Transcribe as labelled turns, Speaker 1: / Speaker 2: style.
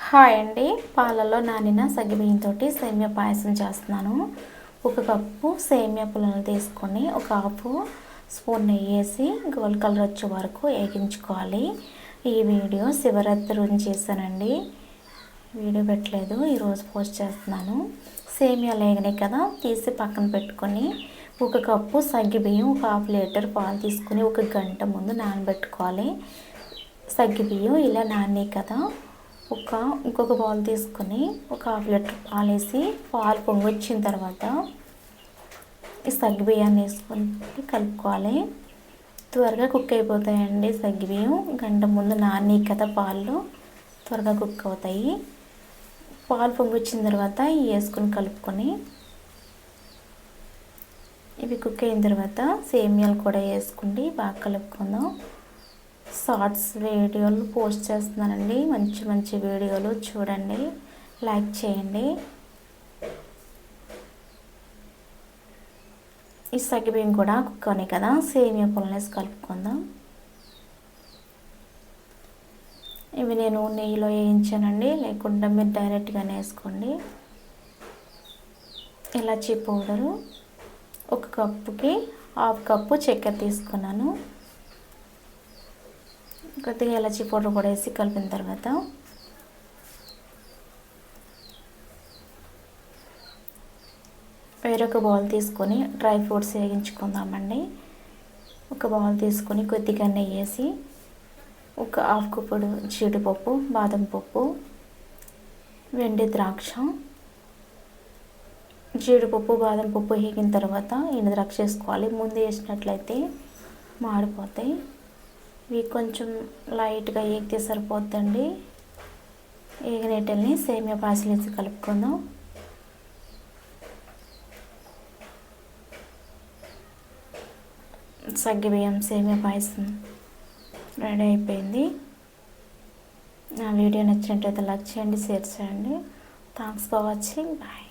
Speaker 1: Hi అండి. పాలలో నానిన సగ్గుబియ్యంతో సేమియా పాయసం చేస్తున్నాను. ఒక కప్పు సేమియా పుల్లలు తీసుకొని ఒక హాఫ్ స్పూన్ నెయ్యి వేసి గోల్డ్ కలర్ వచ్చే వరకు వేగించుకోవాలి. ఈ వీడియో శివరాత్రి రోజు చేశానండి. వీడియో పెట్టలేదు, ఈరోజు పోస్ట్ చేస్తున్నాను. సేమియాలు వేగినాయి కదా, తీసి పక్కన పెట్టుకొని ఒక కప్పు సగ్గుబియ్యం ఒక హాఫ్ లీటర్ పాలు తీసుకొని ఒక గంట ముందు నానబెట్టుకోవాలి. సగ్గుబియ్యం ఇలా నానినాయి కదా, ఇంకొక బౌల్ తీసుకొని ఒక హాఫ్ లీటర్ పాలు వేసి పాలు పొంగొచ్చిన తర్వాత ఈ సగ్గుబియ్యాన్ని వేసుకొని కలుపుకోవాలి. త్వరగా కుక్ అయిపోతాయండి. సగ్గుబియ్యం గంట ముందు నాని కదా, పాలు త్వరగా కుక్ అవుతాయి. పాలు పొంగొచ్చిన తర్వాత ఇవి వేసుకొని కలుపుకొని ఇవి కుక్ అయిన తర్వాత సేమియాలు కూడా వేసుకుండి బాగా కలుపుకుందాం. షార్ట్స్ వీడియోలు పోస్ట్ చేస్తున్నానండి, మంచి మంచి వీడియోలు చూడండి, లైక్ చేయండి. ఈ సగ్గుబియ్యం కూడా కుక్ అవునాయి కదా, సేమియా పుల్లనేసి కలుపుకుందాం. ఇవి నేను నెయ్యిలో వేయించానండి, లేకుండా మీరు డైరెక్ట్గానే వేసుకోండి. ఇలాచీ పౌడరు ఒక కప్పుకి హాఫ్ కప్పు చక్కెర తీసుకున్నాను. కొద్దిగా ఇలాచీ పౌడర్ కూడా వేసి కలిపిన తర్వాత వేరొక బౌల్ తీసుకొని డ్రై ఫ్రూట్స్ వేగించుకుందామండి. ఒక బౌల్ తీసుకొని కొద్దిగా నెయ్యి వేసి ఒక హాఫ్ కప్పుడు జీడిపప్పు, బాదం పప్పు, వెండి ద్రాక్ష, జీడిపప్పు బాదం పప్పు వేగిన తర్వాత ఎండు ద్రాక్ష వేసుకోవాలి. ముందు వేసినట్లయితే మాడిపోతాయి. ఇవి కొంచెం లైట్గా వేగితే సరిపోద్దండి. వేగినట్టల్ని సేమియా పాయసం వేసి కలుపుకుందాం. సగ్గుబియ్యం సేమియా పాయసం రెడీ అయిపోయింది. నా వీడియో నచ్చినట్లయితే లైక్ చేయండి, షేర్ చేయండి. Thanks for watching. బాయ్.